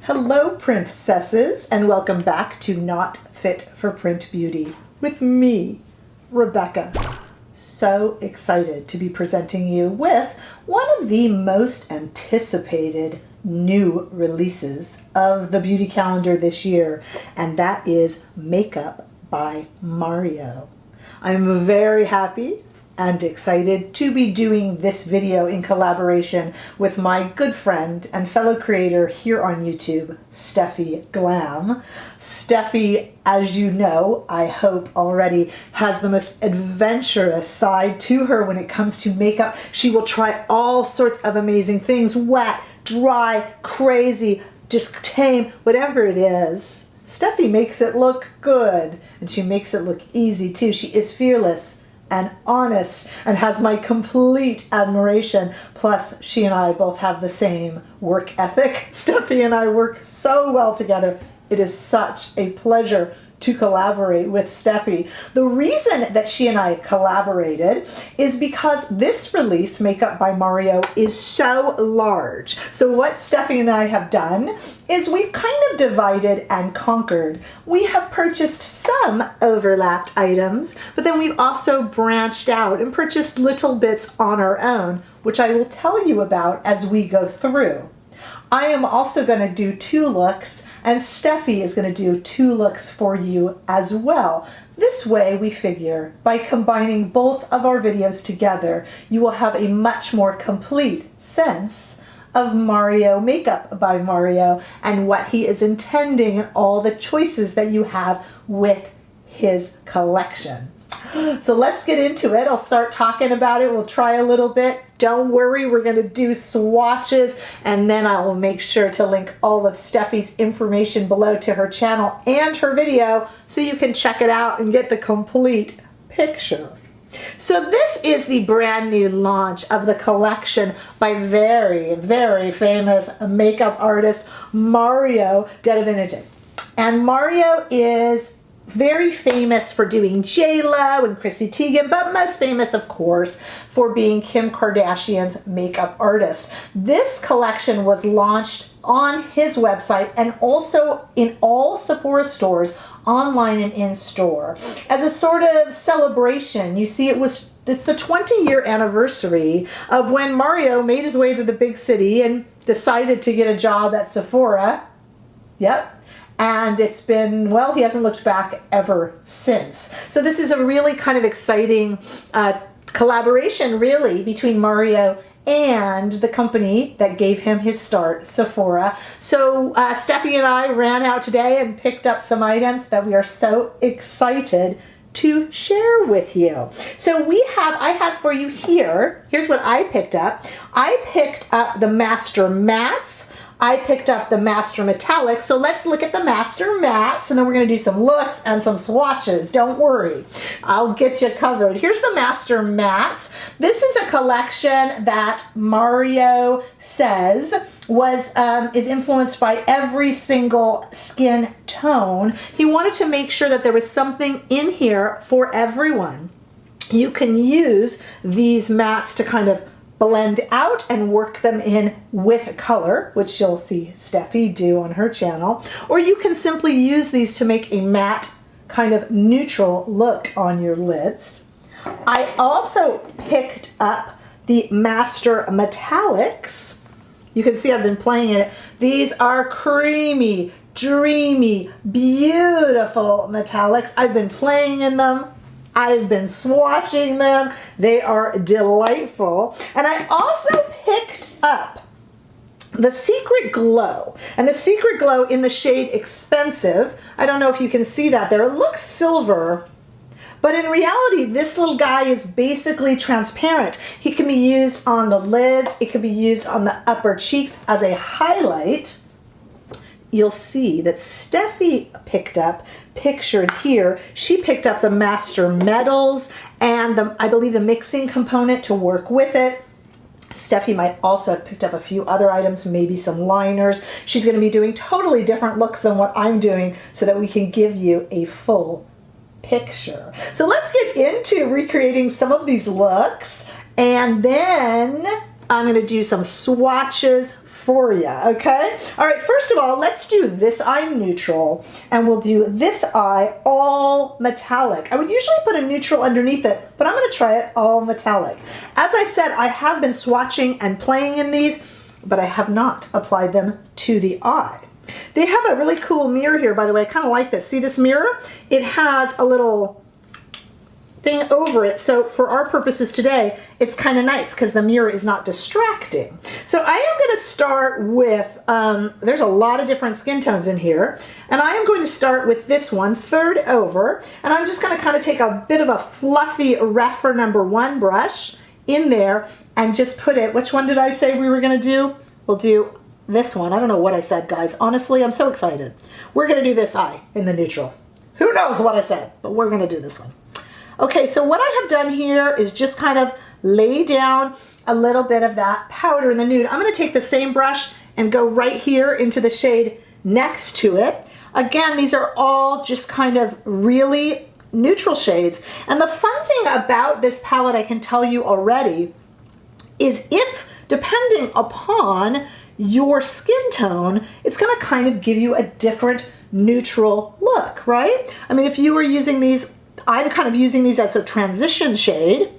Hello, princesses, and welcome back to Not Fit for Print Beauty with me, Rebecca. So excited to be presenting you with one of the most anticipated new releases of the beauty calendar this year, and that is Makeup by Mario. I'm very happy and excited to be doing this video in collaboration with my good friend and fellow creator here on YouTube, Stephi Glam. Steffi, as you know, I hope already, has the most adventurous side to her when it comes to makeup. She will try all sorts of amazing things, wet, dry, crazy, just tame, whatever it is. Steffi makes it look good, and she makes it look easy too. She is fearless and honest and has my complete admiration. Plus, she and I both have the same work ethic. Steffi and I work so well together. It is such a pleasure to collaborate with Steffi. The reason that she and I collaborated is because this release, Makeup by Mario, is so large. So what Steffi and I have done is we've kind of divided and conquered. We have purchased some overlapped items, but then we've also branched out and purchased little bits on our own, which I will tell you about as we go through. I am also going to do 2 looks, and Steffi is going to do 2 looks for you as well. This way, we figure, by combining both of our videos together, you will have a much more complete sense of Mario, Makeup by Mario, and what he is intending and all the choices that you have with his collection. So let's get into it. I'll start talking about it. We'll try a little bit. Don't worry, we're going to do swatches, and then I will make sure to link all of Steffi's information below to her channel and her video so you can check it out and get the complete picture. So this is the brand new launch of the collection by very, very famous makeup artist Mario Divinity. And Mario is very famous for doing J.Lo and Chrissy Teigen, but most famous, of course, for being Kim Kardashian's makeup artist. This collection was launched on his website and also in all Sephora stores, online and in store, as a sort of celebration. You see, it's the 20-year anniversary of when Mario made his way to the big city and decided to get a job at Sephora. Yep. And it's been, well, he hasn't looked back ever since. So this is a really kind of exciting collaboration, really, between Mario and the company that gave him his start, Sephora. So Steffi and I ran out today and picked up some items that we are so excited to share with you. So I have for you here's what I picked up. I picked up the Master Mattes. I picked up the Master Metallics, so let's look at the Master Mattes, and then we're going to do some looks and some swatches. Don't worry, I'll get you covered. Here's the Master Mattes. This is a collection that Mario says is influenced by every single skin tone. He wanted to make sure that there was something in here for everyone. You can use these mattes to kind of blend out and work them in with color, which you'll see Steffi do on her channel, or you can simply use these to make a matte kind of neutral look on your lids. I also picked up the Master Metallics. You can see I've been playing in it. These are creamy, dreamy, beautiful metallics. I've been playing in them. I've been swatching them. They are delightful. And I also picked up the Secret Glow. And the Secret Glow in the shade Expensive. I don't know if you can see that there. It looks silver, but in reality, this little guy is basically transparent. He can be used on the lids. It can be used on the upper cheeks as a highlight. You'll see that Steffi picked up, pictured here, she picked up the Master Metals and I believe the mixing component to work with it. Steffi might also have picked up a few other items, maybe some liners. She's going to be doing totally different looks than what I'm doing so that we can give you a full picture. So let's get into recreating some of these looks, and then I'm going to do some swatches for you, okay? All right, first of all, let's do this eye neutral, and we'll do this eye all metallic. I would usually put a neutral underneath it, but I'm gonna try it all metallic. As I said, I have been swatching and playing in these, but I have not applied them to the eye. They have a really cool mirror here, by the way. I kind of like this. See this mirror? It has a little thing over it, so for our purposes today, it's kind of nice because the mirror is not distracting. So I am going to start with, there's a lot of different skin tones in here, and I am going to start with this one, third over, and I'm just going to kind of take a bit of a fluffy Rephr #1 brush in there and just put it, which one did I say we were going to do? We'll do this one. I don't know what I said, guys. Honestly, I'm so excited. We're going to do this eye in the neutral. Who knows what I said, but we're going to do this one. Okay, so what I have done here is just kind of lay down a little bit of that powder in the nude. I'm going to take the same brush and go right here into the shade next to it. Again, these are all just kind of really neutral shades. And the fun thing about this palette, I can tell you already, is if, depending upon your skin tone, it's going to kind of give you a different neutral look, right? I mean, if you were using these, I'm kind of using these as a transition shade,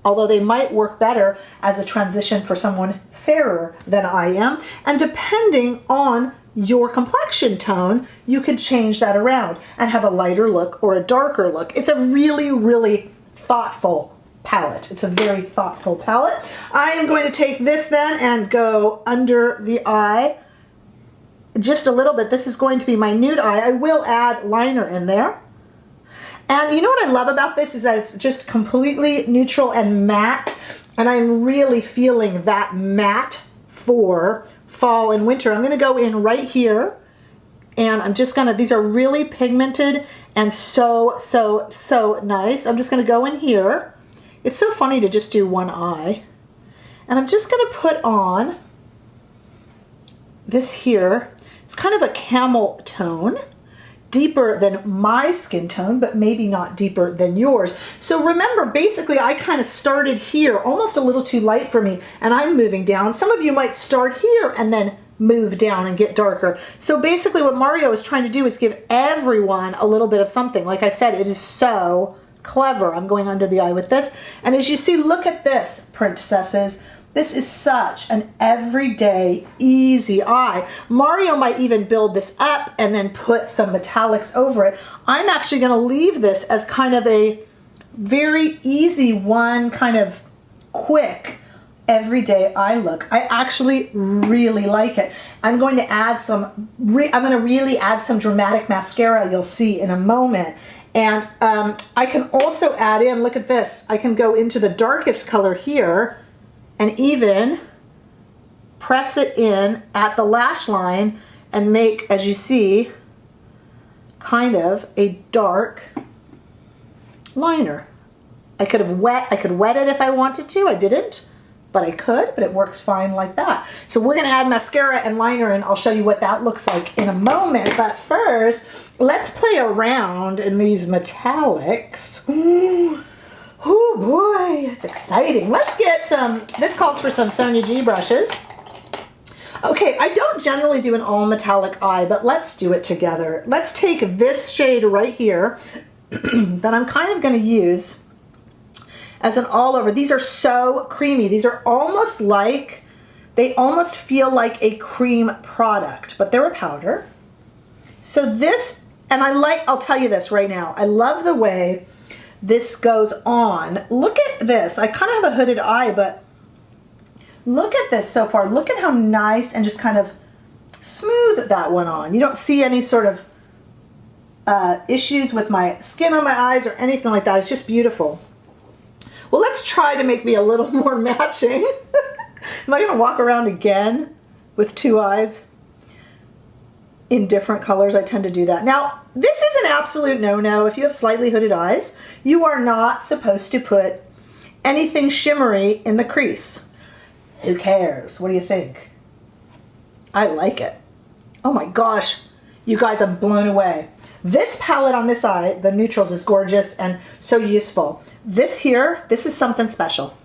although they might work better as a transition for someone fairer than I am. And depending on your complexion tone, you can change that around and have a lighter look or a darker look. It's a really, really thoughtful palette. It's a very thoughtful palette. I am going to take this then and go under the eye just a little bit. This is going to be my nude eye. I will add liner in there. And you know what I love about this is that it's just completely neutral and matte, and I'm really feeling that matte for fall and winter. I'm gonna go in right here, and I'm just gonna, these are really pigmented and so nice. I'm just gonna go in here. It's so funny to just do one eye. And I'm just gonna put on this here. It's kind of a camel tone. Deeper than my skin tone, but maybe not deeper than yours. So remember, basically I kind of started here, almost a little too light for me, and I'm moving down. Some of you might start here and then move down and get darker. So basically what Mario is trying to do is give everyone a little bit of something. Like I said, it is so clever. I'm going under the eye with this. And as you see, look at this, princesses. This is such an everyday, easy eye. Mario might even build this up and then put some metallics over it. I'm actually going to leave this as kind of a very easy one, kind of quick, everyday eye look. I actually really like it. I'm going to add some, I'm going to really add some dramatic mascara, you'll see in a moment. And I can also add in, look at this, I can go into the darkest color here and even press it in at the lash line and make, as you see, kind of a dark liner. I could wet it if I wanted to. I didn't, but I could, but it works fine like that. So we're gonna add mascara and liner, and I'll show you what that looks like in a moment. But first, let's play around in these metallics. Ooh. Oh boy, it's exciting. Let's get some, this calls for some Sonia G brushes. Okay, I don't generally do an all metallic eye, but let's do it together. Let's take this shade right here that I'm kind of gonna use as an all over. These are so creamy. These are almost like, they almost feel like a cream product, but they're a powder. So this, and I'll tell you this right now, I love the way this goes on. Look at this. I kind of have a hooded eye, but look at this so far. Look at how nice and just kind of smooth that went on. You don't see any sort of issues with my skin on my eyes or anything like that. It's just beautiful. Well, let's try to make me a little more matching. Am I going to walk around again with two eyes in different colors? I tend to do that. Now, this is an absolute no-no. If you have slightly hooded eyes, you are not supposed to put anything shimmery in the crease. Who cares? What do you think? I like it. Oh my gosh, you guys, I'm blown away. This palette on this eye, the neutrals, is gorgeous and so useful. This here, this is something special.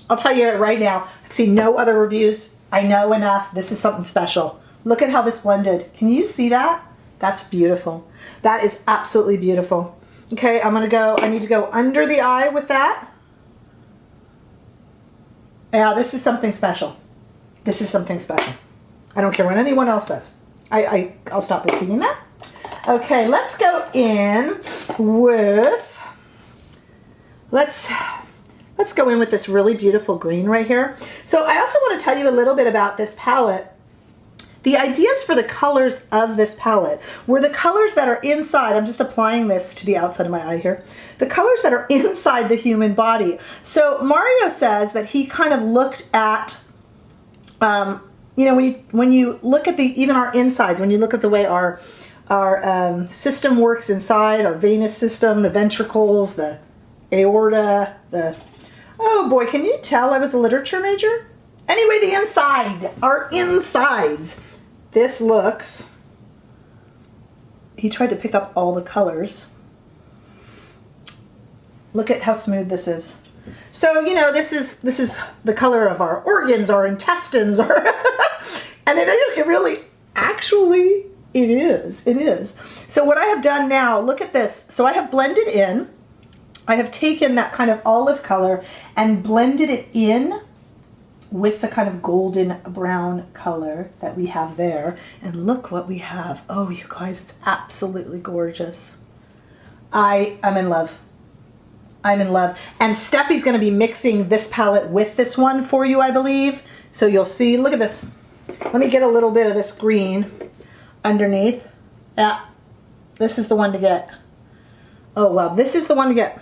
I'll tell you right now, I've seen no other reviews I know enough. This is something special. Look at how this blended. Can you see that? That's beautiful. That is absolutely beautiful. Okay, I need to go under the eye with that. Yeah, this is something special. This is something special. I don't care what anyone else says. I'll stop repeating that. Okay, let's go in with, let's go in with this really beautiful green right here. So I also want to tell you a little bit about this palette. The ideas for the colors of this palette were the colors that are inside. I'm just applying this to the outside of my eye here. The colors that are inside the human body. So Mario says that he kind of looked at, you know, when you look at even our insides, when you look at the way our system works inside, our venous system, the ventricles, the aorta, oh boy, can you tell I was a literature major? Anyway, the inside, our insides. This looks, he tried to pick up all the colors. Look at how smooth this is. So, you know, this is the color of our organs, our intestines, and it really, actually, it is. So what I have done now, look at this. So I have blended in, I have taken that kind of olive color and blended it in with the kind of golden brown color that we have there. And look what we have. Oh, you guys, it's absolutely gorgeous. I'm in love. I'm in love. And Steffi's going to be mixing this palette with this one for you, I believe. So you'll see, look at this. Let me get a little bit of this green underneath. Yeah, this is the one to get. Oh, well, this is the one to get.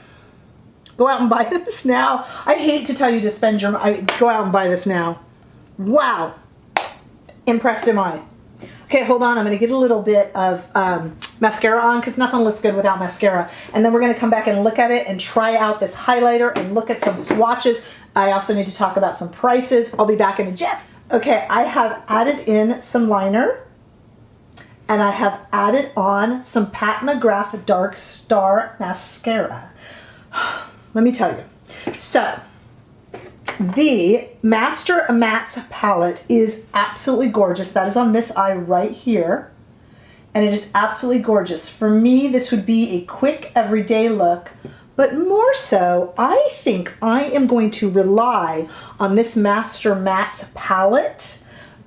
Go out and buy this now. I hate to tell you to spend your money. Go out and buy this now. Wow. Impressed am I. Okay, hold on. I'm going to get a little bit of mascara on because nothing looks good without mascara. And then we're going to come back and look at it and try out this highlighter and look at some swatches. I also need to talk about some prices. I'll be back in a jiff. Okay, I have added in some liner. And I have added on some Pat McGrath Dark Star Mascara. Let me tell you. So, the Master Mattes palette is absolutely gorgeous. That is on this eye right here. And it is absolutely gorgeous. For me, this would be a quick everyday look. But more so, I think I am going to rely on this Master Mattes palette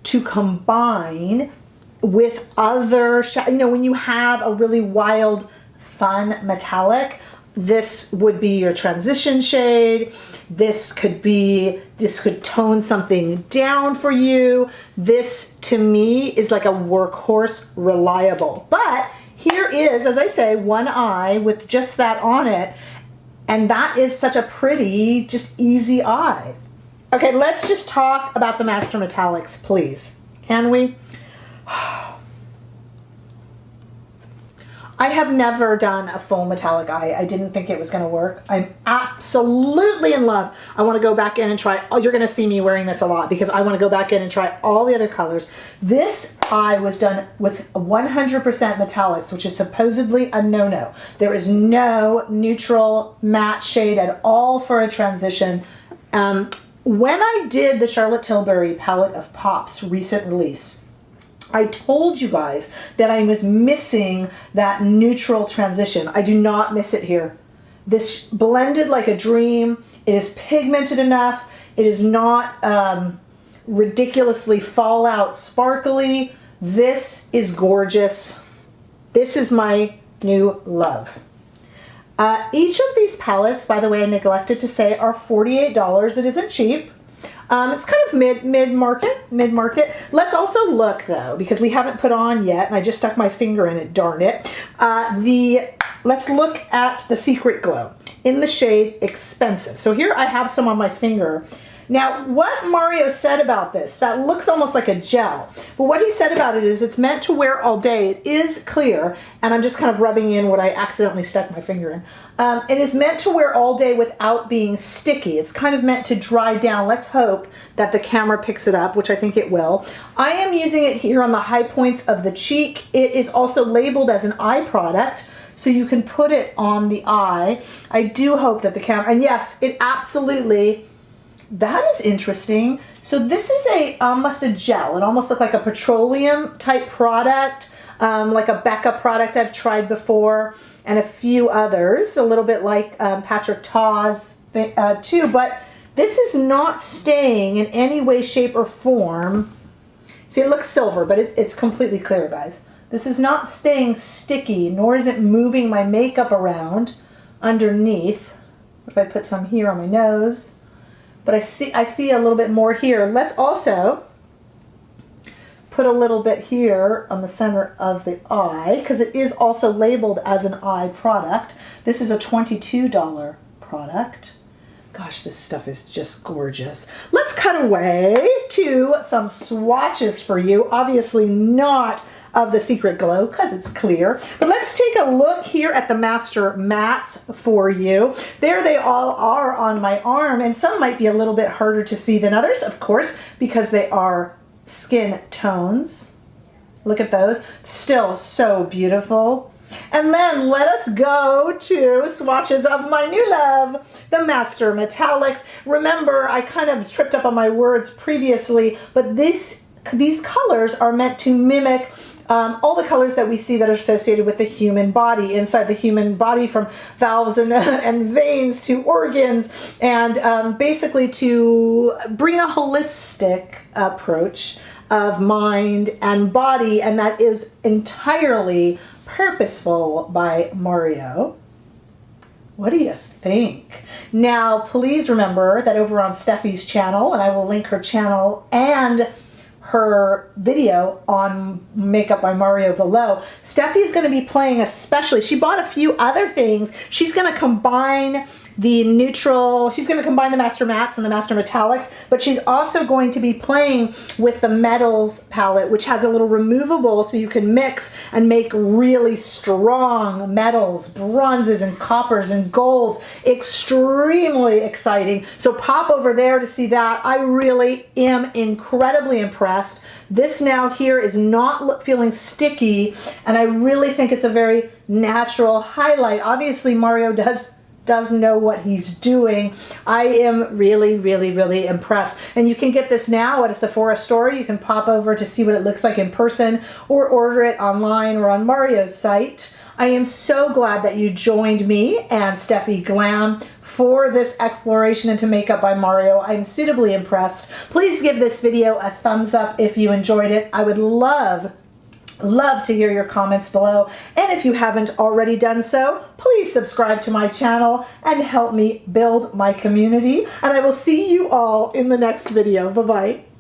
to combine with other, you know, when you have a really wild, fun metallic, this would be your transition shade. This could tone something down for you. This, to me, is like a workhorse reliable. But here is, as I say, one eye with just that on it. And that is such a pretty, just easy eye. Okay, let's just talk about the Master Metallics, please. Can we? I have never done a full metallic eye. I didn't think it was going to work. I'm absolutely in love. I want to go back in and try. Oh, you're going to see me wearing this a lot because I want to go back in and try all the other colors. This eye was done with 100% metallics, which is supposedly a no-no. There is no neutral matte shade at all for a transition. When I did the Charlotte Tilbury Palette of Pops recent release, I told you guys that I was missing that neutral transition. I do not miss it here. This blended like a dream. It is pigmented enough. It is not ridiculously fallout sparkly. This is gorgeous. This is my new love. Each of these palettes, by the way, I neglected to say, are $48. It isn't cheap. It's kind of mid-market. Let's also look though, because we haven't put on yet, and I just stuck my finger in it, darn it. Let's look at the Secret Glow in the shade Expensive. So here I have some on my finger. Now, what Mario said about this, that looks almost like a gel, but what he said about it is it's meant to wear all day. It is clear, and I'm just kind of rubbing in what I accidentally stuck my finger in. It is meant to wear all day without being sticky. It's kind of meant to dry down. Let's hope that the camera picks it up, which I think it will. I am using it here on the high points of the cheek. It is also labeled as an eye product, so you can put it on the eye. I do hope that the camera, and yes, it absolutely that is interesting. So this is a almost a gel. It almost looked like a petroleum type product, like a Becca product I've tried before, and a few others, a little bit like Patrick Ta's too. But this is not staying in any way, shape, or form. See, it looks silver, but it's completely clear, guys. This is not staying sticky, nor is it moving my makeup around underneath. If I put some here on my nose, but I see a little bit more here. Let's also put a little bit here on the center of the eye, because it is also labeled as an eye product. This is a $22 product. Gosh, this stuff is just gorgeous. Let's cut away to some swatches for you. Obviously not of the Secret Glow because it's clear. But let's take a look here at the Master Mattes for you. There they all are on my arm, and some might be a little bit harder to see than others, of course, because they are skin tones. Look at those. Still so beautiful. And then let us go to swatches of my new love, the Master Metallics. Remember, I kind of tripped up on my words previously, but these colors are meant to mimic all the colors that we see that are associated with the human body, inside the human body, from valves and veins to organs, and basically to bring a holistic approach of mind and body, and that is entirely purposeful by Mario. What do you think? Now, please remember that over on Stephi's channel, and I will link her channel and her video on Makeup by Mario below, Stephi is going to be playing especially, she bought a few other things. She's going to combine the neutral, she's going to combine the Master Mattes and the Master Metallics, but she's also going to be playing with the Metals palette, which has a little removable so you can mix and make really strong metals, bronzes and coppers and golds. Extremely exciting. So pop over there to see that. I really am incredibly impressed. This now here is not feeling sticky, and I really think it's a very natural highlight. Obviously Mario does know what he's doing. I am really, really, really impressed. And you can get this now at a Sephora store. You can pop over to see what it looks like in person, or order it online or on Mario's site. I am so glad that you joined me and Stephi Glam for this exploration into Makeup by Mario. I'm suitably impressed. Please give this video a thumbs up if you enjoyed it. I would love to hear your comments below, and if you haven't already done so, please subscribe to my channel and help me build my community, and I will see you all in the next video. Bye-bye.